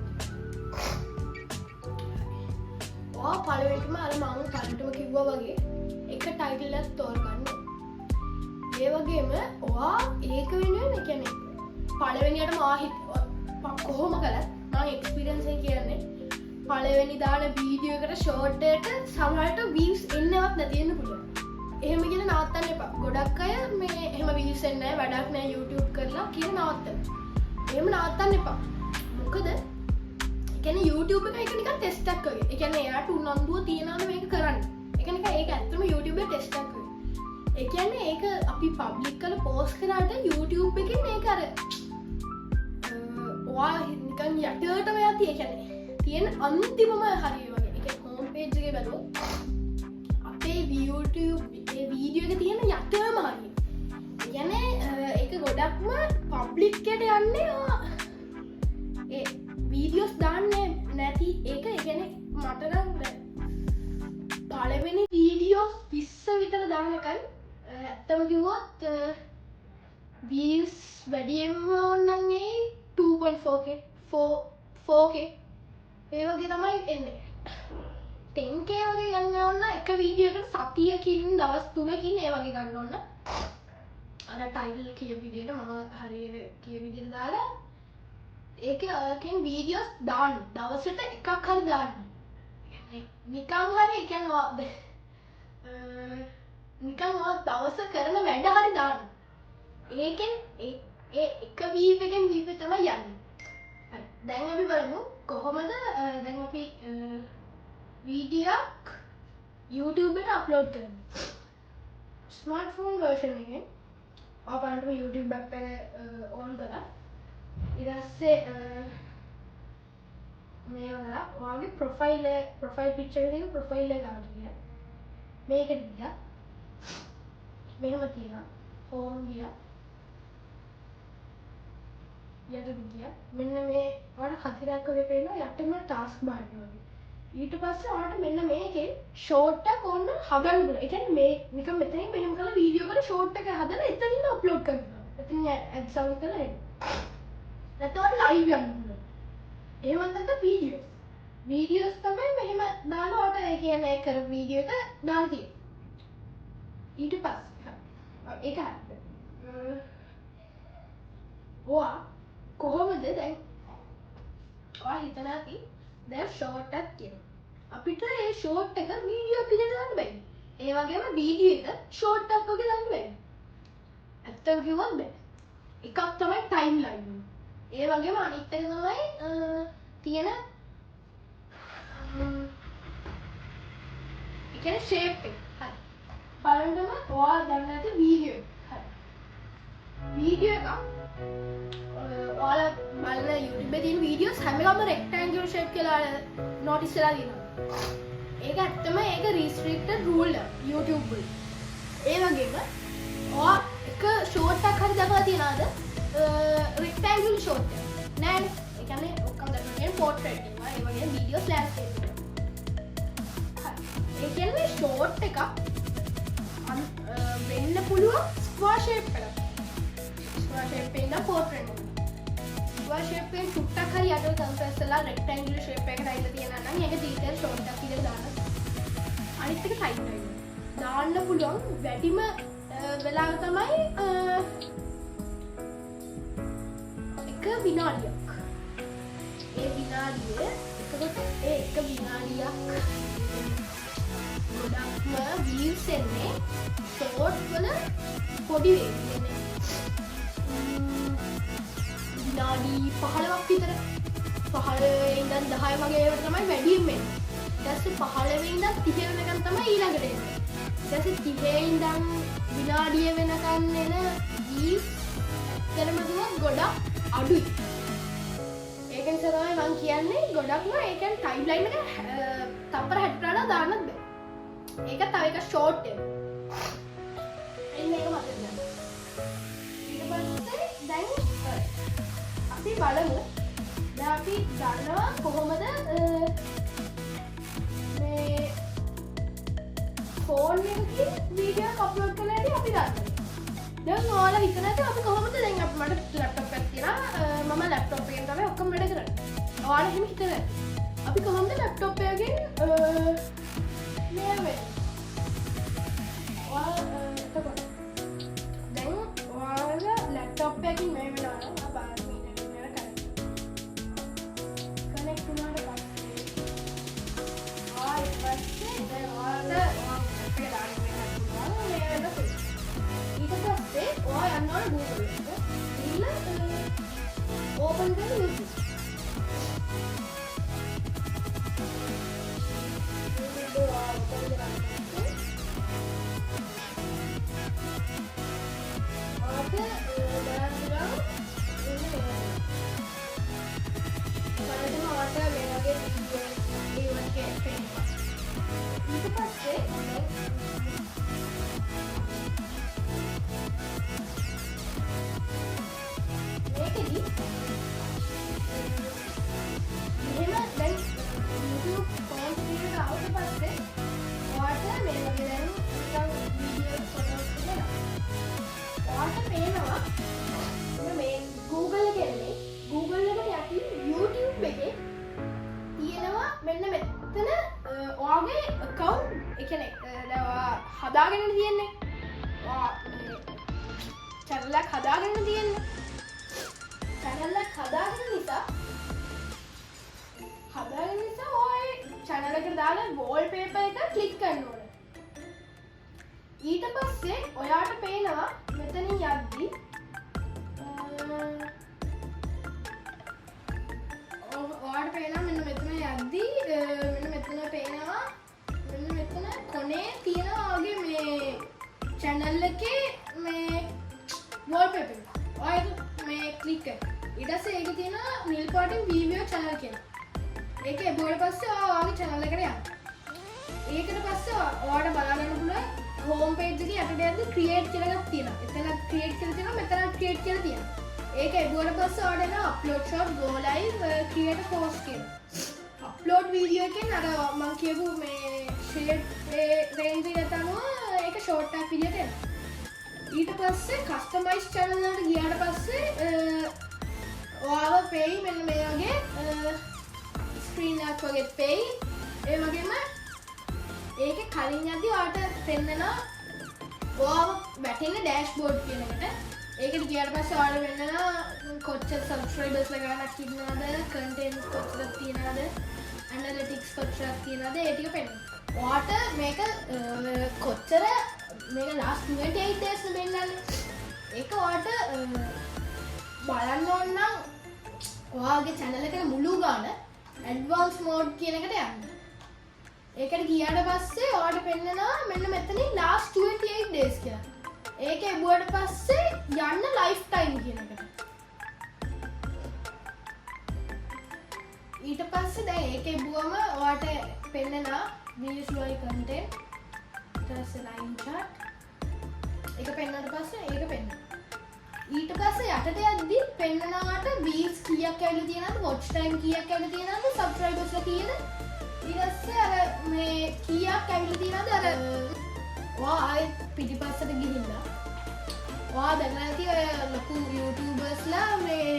පළවෙනිටම අර මම කලින්ටම කිව්වා වගේ එක ටයිටල් එකක් තෝරගන්න. ඒ වගේම ඔයා ඒක වෙනුවෙන් ඒ කියන්නේ පළවෙනියටම කොහොම කළත් මම එක්ස්පීරියන්ස් එක කියන්නේ පළවෙනි දාන වීඩියෝ එකට ෂෝට් එකට සමහරට views එන්නවත් නැති වෙන්න පුළුවන්. එහෙම කියලා නවත්තන්න එපා. ගොඩක් අය මේ එහෙම views එන්නේ නැහැ වැඩක් නැහැ YouTube කරලා කියලා නවත්තන. එහෙම නවත්තන්න එපා. මොකද කියන්නේ YouTube එක නිකන් ටෙස්ට් එකක් වගේ. ඒ කියන්නේ එයාට උනන්දුව තියනවනේ මේක කරන්න. ඒක නිකන් ඒක ඇත්තම YouTube එකේ ටෙස්ට් එකක් වගේ. ඒ කියන්නේ ඒක අපි පබ්ලික් කරලා පෝස්ට් කරාට YouTube එකෙන් මේක අර ඔයා නිකන් යටටම යති ඒ කියන්නේ තියෙන අන්තිමම හරිය වගේ. ඒ කියන්නේ හෝම් පේජ් එකේ බලුවොත් අපේ YouTube ඒ වීඩියෝ එකේ තියෙන යටටම හරිය. ඒ කියන්නේ ඒක ගොඩක්ම පබ්ලික් එකට යන්නේ ඒ වීඩියෝස් දාන්නේ නැති ඒක ඒ කියන්නේ මට නම් පළවෙනි වීඩියෝ 20 විතර දානකන් ඇත්තම කිව්වොත් views වැඩියෙන්ම ඕනනම් ඒ 2.4k 4k ඒ වගේ තමයි එන්නේ 10k වගේ ගන්න ඕන එක වීඩියෝ එකට සතියකින් දවස් 3කින් ඒ වගේ ගන්න ඕන අර ටයිටල් කිය විදිහට මම හරියට කිය විදිහට දාලා ඒකේ ඔයකින් වීඩියෝස් දාන්න දවසට එකක් හරි දාන්න නිකන් හරි ඒ කියන්නේ නිකන් දවස කරන වැඩ හරි දාන්න ඒකෙන් ඒ එක වීව් එකෙන් වීව් එක තමයි යන්නේ හරි දැන් අපි බලමු කොහොමද දැන් අපි වීඩියෝක් YouTube එකට අප්ලෝඩ් කරන්නේ ස්මාර්ට්ෆෝන් version එකෙන් අපන්ට YouTube app එක ඕන් කරලා ඊට පස්සේ මේ වල ඔයාගේ ප්‍රොෆයිල් පික්චර් එකේ ප්‍රොෆයිල් එක ගන්න කියලා. මේකට ගියා. මෙහෙම තියෙනවා. හෝම් ගියා. යට ගියා. මෙන්න මේ ඔයාලට හතරක් වගේ පේනවා යටම ටාස්ක් බාර් එක වගේ. ඊට පස්සේ ඔයාලට මෙන්න මේකේ ෂෝට් එක ඕන හදන්න පුළුවන්. ඒ කියන්නේ මේ නිකන් මෙතනින් මෙහෙම කරලා වීඩියෝ කරලා ෂෝට් එක හදලා එතනින් අප්ලෝඩ් කරනවා. එතනින් ඇඩ් සවුන්ඩ් කරලා එන්න. නැත්නම් ලයිව් යන්න පුළුවන්. එහෙම නැත්නම් වීඩියෝස් තමයි මෙහෙම දාලා ඔයාලට ඒ කියන්නේ කර වීඩියෝ එක දාලා තියෙන්නේ. ඊට පස්සේ ඒක හරියට. ඔයා කොහොමද දැන් ඔයා හිතනවා කි දැන් ෂෝට් එකක් තියෙනවා. අපිට මේ ෂෝට් එක වීඩියෝ එකකට දාන්න බෑ. ඒ වගේම වීඩියෝ එක ෂෝට් එකක් වගේ දාන්න බෑ. ඇත්තම කිව්වොත් බෑ. එකක් තමයි ටයිම් ලයින්. ඒ වගේම අනිත් එක තමයි තියෙන ඒ කියන්නේ ෂේප් එක. හරි. බලන්නම ඔයා දැන් නැති වීඩියෝ එක. හරි. වීඩියෝ එක ඔයාලා බලන YouTube එකේ තියෙන වීඩියෝස් හැම එකම රෙක්ටැන්ගුලර් ෂේප් කියලා නොටිස් වෙලා තියෙනවා. ඒක ඇත්තම ඒක රිස්ට්‍රික්ටඩ් රූල් YouTube වල. ඒ වගේම ඔයා එක ෂෝට් එකක් හරි දාලා තියනවාද රෙක්ටැන්ගුලර් ෂෝට් එක. නෑ. ඒ කියන්නේ ඔක්කොම දාන්නේ පෝට්‍රේට් එකවා. ඒ වගේම වීඩියෝස් ලෑන්ඩ්ස්කේප් එක. හරි. ඒ කියන්නේ ෂෝට් එකක් වෙන්න පුළුවන් ස්ක්වයර් ෂේප් එකක්. ස්ක්වයර් ෂේප් එකෙන් පෝට්‍රේට් එක. ස්ක්වයර් ෂේප් එකෙන් චුට්ටක් හරි අඩු කම්ප්‍රෙස් කරලා රෙක්ටැන්ගුලර් ෂේප් එකකට ඇවිල්ලා තියෙනවා නම් ඒක ඩීටේල් ෂෝට් එකක් විදිහට දාන්න. අනිත් එක ටයිම් ලයින්. දාන්න පුළුවන් වැඩිම වෙලාව තමයි එක විනාඩියක්. ඒ විනාඩිය එතකොට ඒ එක විනාඩියක් ගොඩක්ම වීව්ස් එන්නේ ෂෝට් වල පොඩි වෙන්නේ. විනාඩි 15ක් විතර 15 ඉඳන් 10 වගේ ඒවට තමයි වැඩියෙන් එන්නේ. ඊට පස්සේ 15 ඉඳන් 30 වෙනකන් තමයි ඊළඟට එන්නේ. ඊට පස්සේ 30 ඉඳන් විනාඩිය වෙනකන් එන වීව්ස් ඇත්තටම කිව්වොත් ගොඩක් අඩුයි. ඒක නිසා තමයි මම කියන්නේ ගොඩක්ම ඒ කියන්නේ ටයිම් ලයින් එක තප්පර 60 කට දාන්නත් බෑ. ඒක තව එක ෂෝට් එක. එන්න මේක මතක ගන්න. ඊට පස්සේ දැන් අපි බලමු. දැන් අපි ගන්නවා කොහොමද මේ ෆෝන් එකකින් වීඩියෝ එක අප්ලෝඩ් කරලා ඉතින් අපි ගන්නවා. දැන් ඔයාලා හිතන ඇති අපි කොහොමද දැන් මට ලැප්ටොප් එකක් තියෙනවා. මම ලැප්ටොප් එකෙන් තමයි ඔක්කොම වැඩ කරන්නේ. ඔයාලා එහෙම හිතන ඇති. අපි කොහොමද ලැප්ටොප් එකකින් මේ වෙන්නේ? එතකොට දැන් ඔයාලා ලැප්ටොප් එකකින් මේ වෙනවා නම් මම බලන්න ඉන්ටර්නෙට් එකට කනෙක්ට් වුණාට පස්සේ පස්සේ දැන් ඔයාලා අපේ දාන්න පුළුවන් මේ වෙන ඊට පස්සේ ඔයා යනවා Google එකට ඊළඟ ඕපන් කරලා YouTube හදාගෙන තියෙන්නේ. channel එක හදාගෙන තියෙන්නේ. channel එක හදාගෙන නිසා ඔය channel එකට දාලා wallpaper එක click කරන්න ඕනේ. ඊට පස්සේ ඔයාට පේනවා මෙතනින් යද්දි ඔයාට පේනවා මෙන්න මෙතන යද්දි මෙන්න මෙතන පේනවා මෙන්න මෙතන කොනේ තියෙනවා වගේ මේ channel එකේ මේ wallpaper එක. ඔයා මේ click කරලා ඊට පස්සේ ඒකේ තියෙනවා නිල් පාටින් video channel කියලා. ඒක එබුවට පස්සේ ඔයාගේ channel එකට යන්න. ඒකට පස්සේ ඔයාලට බලන්න පුළුවන් home page එකේ යටට යද්දි create කියලා එකක් තියෙනවා. එතන create කියලා තියෙනවා මෙතන create කියලා තියෙනවා. ඒක එබුවට පස්සේ ඔයාලට එනවා upload short go live create a post කියලා. upload video එකෙන් අර මම කියපු මේ share range එකට අනුව ඒක short tag විදියට එනවා. ඊට පස්සේ customize channel වලට ගියාට පස්සේ ඔයාව pay මෙන්න මේ වගේ screen එකක් වගේ pay ඒ වගේම ඒකේ කලින් යද්දි ඔයාලට පෙන්නනවා ඔයාව වැටෙන dashboard කියන එකට. ඒකට ගියාට පස්සේ ඔයාලට වෙන්නනවා කොච්චර subscribers ලා ගානක් ඉන්නවද, content කොච්චරක් තියෙනවද, analytics කොච්චරක් තියෙනවද ඒ ටික පෙන්නනවා. ඔයාට මේක කොච්චර මේක last 28 days නෙමෙන්නන්නේ. ඒක ඔයාට බලන්න ඕන නම් ඔයාගේ channel එකේ මුළු ගාන advanced mode කියන එකට යන්න. ඒකට ගියාට පස්සේ ඔයාලට පෙන්නනවා මෙන්න මෙතනින් last 28 days කියලා. ඒක එබුවට පස්සේ යන්න lifetime කියන එකට. ඊට පස්සේ දැන් ඒක එබුවම ඔයාලට පෙන්නනවා visual content ඊට පස්සේ line chart ඒක පෙන්නනට පස්සේ ඒක පෙන්නනවා. ඊට පස්සේ යටට යද්දි පෙන්නනවාට views කීයක් ඇවිල්ලා තියෙනවද, watch time කීයක් ඇවිල්ලා තියෙනවද, subscribers ලා කීයද, ඊට පස්සේ අර මේ කීයක් ඇවිල්ලා තියෙනවද අර ඔයා ආයෙත් පිටිපස්සට ගිහිල්ලා ඔයා දැනලා ඇති ඔය ලොකු YouTubers ලා මේ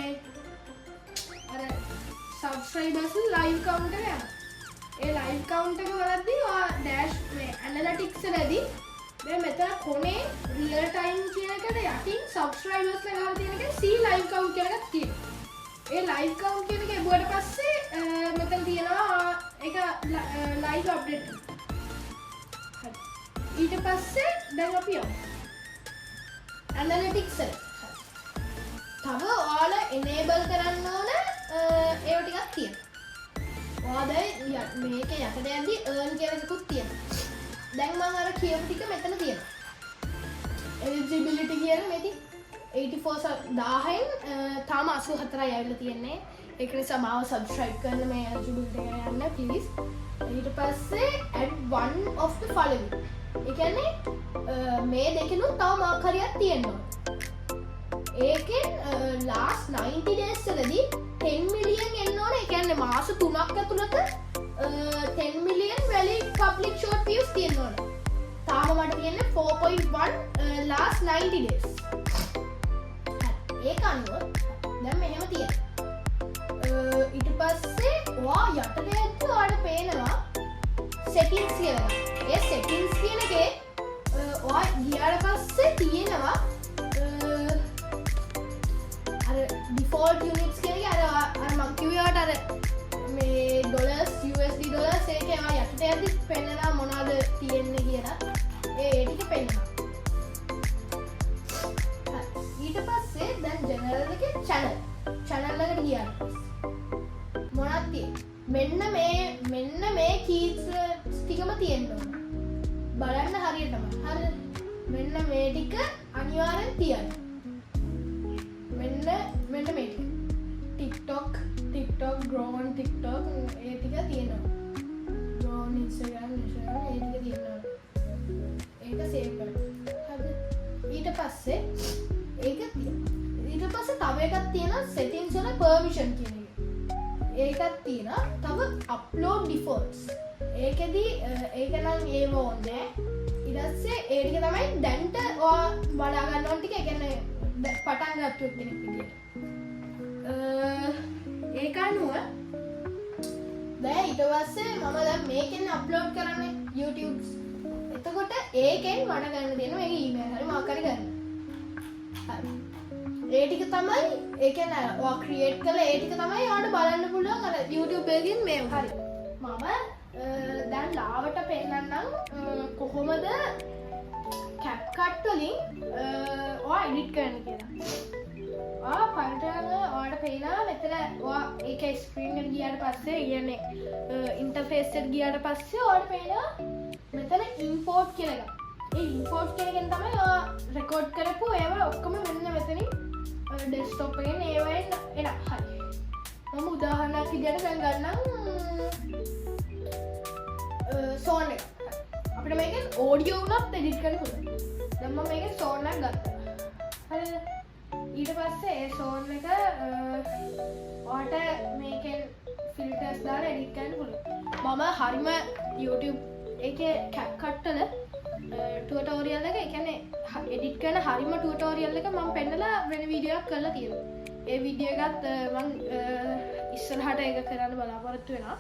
අර subscribers live count එක යනවා. ඒ live count එක වලදී ඔයා dash මේ analytics වලදී දැන් මෙතන කොනේ real time කියන එකට යටින් subscribers ලා ගාලා තියෙන එකේ see live count කියලා එකක් තියෙනවා. ඒ live count කියන එක එබුවට පස්සේ මෙතන තියෙනවා ඒක live update. හරි. ඊට පස්සේ දැන් අපි යමු analytics එකට. තව ඔයාලා enable කරන්න ඕන ඒව ටිකක් තියෙනවා. ඔයා දැන් මේකේ යටට යද්දි earn කියලා එකකුත් තියෙනවා. දැන් මම අර කියපු ටික මෙතන තියෙනවා. eligibility කියන මේටි 84000න් තාම 84යි ඇවිල්ලා තියෙන්නේ. ඒක නිසා මාව subscribe කරන්න මේ eligibility එක යන්න please. ඊට පස්සේ add one of the following. ඒ කියන්නේ මේ දෙකෙනුත් තව මාක් හරියක් තියෙනවා. ඒකෙන් last 90 days වලදී 10 million එන්න ඕනේ. ඒ කියන්නේ මාස 3ක් ඇතුළත 10 million valid public short views තියෙනවා. තාම මට තියෙන්නේ 4.1 last 90 days. ඒක අනුව දැන් මෙහෙම තියෙනවා. ඊට පස්සේ ඔයා යටට යද්දි ඔයාලට පේනවා settings කියලා. ඒ settings කියන එකේ ඔයා ගියාට පස්සේ තියෙනවා අර default units කියන එක අර මම කිව්වට අර මේ dollars USD dollars ඒකේ ආ යටට යද්දි පෙන්නනවා මොනවද තියෙන්නේ කියලා. ඒ ටික පෙන්නනවා. ඊට පස්සේ දැන් general එකේ channel එකට ගියාට මොනවද තියෙන්නේ? මෙන්න මේ keys ටිකම තියෙන්න ඕන. බලන්න හරියටම. හරිද? මෙන්න මේ ටික අනිවාර්යෙන් තියන්න. මෙන්න මේ ටික. TikTok grown TikTok ඒ ටික තියෙනවා. grown Instagram ඒ ටික තියෙනවා. ඒක save කරන්න. හරිද? ඊට පස්සේ ඒක තියෙනවා. ඊට පස්සේ තව එකක් තියෙනවා settings වල permission කියන එක. ඒකත් තියෙනවා. තව upload defaults. ඒකෙදි ඒක නම් ඒව ඕනේ. ඊට පස්සේ ඒ ටික තමයි දැන්ට ඔයා බලා ගන්න ඕන ටික. ඒ කියන්නේ පටන් ගන්නත් කෙනෙක් විදියට. ඒක අනුව දැන් ඊට පස්සේ මම දැන් මේකෙන් අප්ලෝඩ් කරන්නේ YouTube. එතකොට ඒකෙන් මට ගන්න දෙනවා මේක ඊමේල් හරි මොකක් හරි ගන්න. හරි. ඒ ටික තමයි ඒ කියන්නේ ඔයා ක්‍රියේට් කරලා ඒ ටික තමයි ඔයාලට බලන්න පුළුවන් අර YouTube එකකින් මේ හරි. මම දැන් ලාවට පෙන්නන්නම් කොහොමද CapCut වලින් ඔයා එඩිට් කරන්න කියලා. පන්ටල ඔයාට පේනවා මෙතන ඔයා ඒක ස්ක්‍රීන් එකට ගියාට පස්සේ කියන්නේ ඉන්ටර්ෆේස් එකට ගියාට පස්සේ ඔයාට පේනවා මෙතන ඉම්පෝර්ට් කියලා එකක්. ඒ ඉම්පෝර්ට් කියන එකෙන් තමයි ඔයා රෙකෝඩ් කරපු ඒවා ඔක්කොම මෙන්න මෙතනින් ඩෙස්ක්ටොප් එකෙන් ඒවෙන් එනවා. හරි. මම උදාහරණයක් විදියට දැන් ගන්නම් සෝන් එක. අපිට මේකෙන් ඔඩියෝ උනත් එඩිට් කරන්න පුළුවන්. දැන් මම මේකෙන් සෝන් එකක් ගත්තා. හරිද? ඊට පස්සේ ඒ සෝන් එක ඔයාලට මේකෙන් ෆිල්ටර්ස් දාලා එඩිට් කරන්න පුළුවන්. මම හරිම YouTube එකේ CapCut වල ටියුටෝරියල් එක, ඒ කියන්නේ එඩිට් කරන හරිම ටියුටෝරියල් එක මම පෙන්නලා වෙන වීඩියෝ එකක් කරලා තියෙනවා. ඒ වීඩියෝ එකත් මම ඉස්සරහට ඒක කරන්න බලාපොරොත්තු වෙනවා.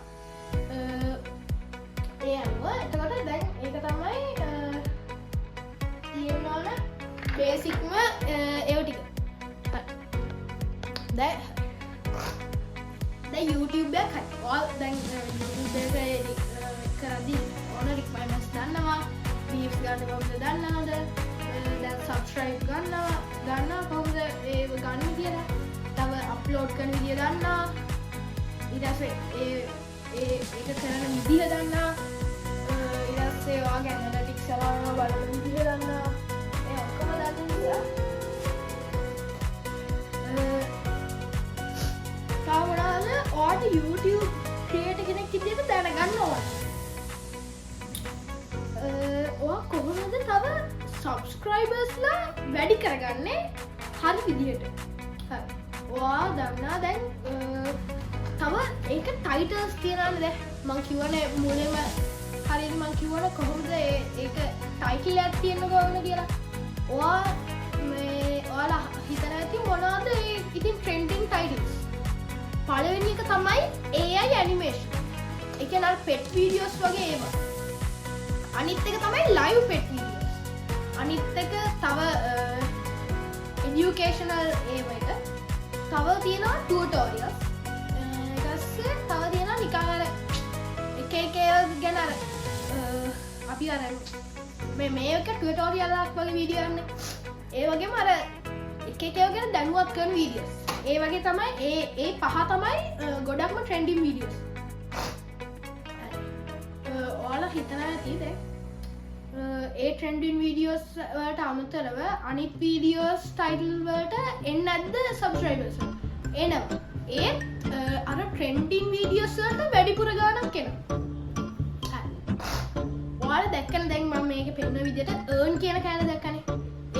ඒ අනුව එතකොට දැන් ඒක තමයි තියෙනවන බේසික්ම ඒව ටික. දැන් YouTube එක දැන් YouTube එක එඩිට් කරද්දී ඕන රික්වයර්මන්ට්ස් දන්නවා. views ගන්න කොහොමද දන්නවද? දැන් subscribe ගන්නවා කොහොමද ඒක ගන්න විදිය. තව අප්ලෝඩ් කරන විදිය දන්නවා. ඊට පස්සේ ඒක කරන විදිය දන්නවා. ඊට පස්සේ ඔයාගේ ඇනලිටික්ස් සලකන බලන විදිය දන්නවා. ඒ ඔක්කොම දන්න නිසා තාමනාද ඔයාට YouTube ක්‍රියේටර් කෙනෙක් විදියට දැනගන්න ඕන. ඔයා කොහොමද තව සබ්ස්ක්‍රයිබර්ස්ලා වැඩි කරගන්නේ හරි විදියට. හරි. ඔයා දන්නා දැන් තව ඒක ටයිටල්ස් තියනවානේ. දැන් මං කියවනේ මුලෙම හරියට මං කියවන කොහොමද ඒක ටයිටල් එකක් තියෙන්න කොහොමද කියලා. ඔයාලා හිතලා ඇති මොනවද ඉතින් ට්‍රෙන්ඩින් ටයිටල්ස්. පළවෙනි එක තමයි AI animation. ඒ කියන්නේ අර pet videos වගේ ඒවා. අනිත් එක තමයි live pet videos. අනිත් එක තව educational ඒවා එක. තව තියෙනවා tutorials. ඊට පස්සේ තව තියෙනවා නිකන් අර එක ගැන අර අපි අර මේක ටියුටෝරියල් එකක් වගේ වීඩියෝ යන්නේ. ඒ වගේම අර එක ගැන දැනුවත් කරන වීඩියෝස්. ඒ වගේ තමයි ඒ පහ තමයි ගොඩක්ම ට්‍රෙන්ඩින් වීඩියෝස්. ඔයාලා හිතනවා ඇති දැන් ඒ ට්‍රෙන්ඩින් වීඩියෝස් වලට අමතරව අනිත් වීඩියෝස් ටයිටල් වලට එන්නේ නැද්ද සබ්ස්ක්‍රයිබර්ස්? එනවා. ඒත් අර ට්‍රෙන්ඩින් වීඩියෝස් වලට වැඩිපුර ගාණක් එනවා. ඔයාලා දැක්කනේ දැන් මම මේකේ පෙන්නන විදිහට earn කියන කෑල්ල දැක්කනේ.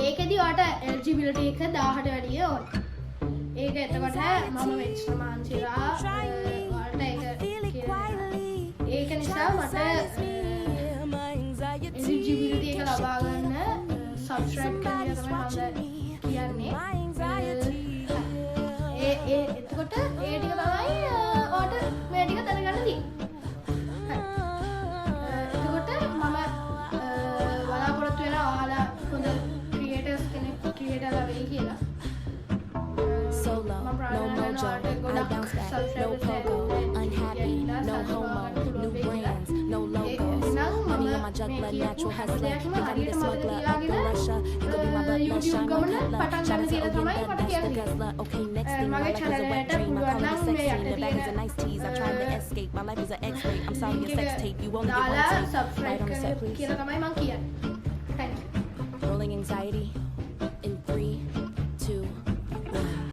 ඒකෙදි ඔයාලට eligibility එක 1000ට වැඩිය ඕන. ඒක එතකොට මම වෙච්ච මාන්සිලා ඔයාලට ඒක කියලා. ඒක නිසා මට eligibility එක ලබා ගන්න subscribe කරන්න තමයි මම කියන්නේ. එතකොට ඒ ටික තමයි ඔයාලට මේ ටික දැනගන්න තියෙන්නේ. එතකොට මම බලාපොරොත්තු වෙනවා ඔයාලා හොඳ ක්‍රියේටර්ලා වෙයි කියලා. Solo, no mojo, I bounce back, no pogo, unhappy, no homo, new brands, no logos. Money on my juggler, natural hustler. Think I need a smuggler up in Russia. You could be my butler, shine my cutler. Tryna say, oh yeah, that's the guzzler. Okay, next thing, my life is a wet dream. I call it a sex scene. The bag is a nice tease. I tried to escape. My life is an X-ray. I'm sorry, your sex tape. You only get one tape. Right on the set, please. Rolling anxiety.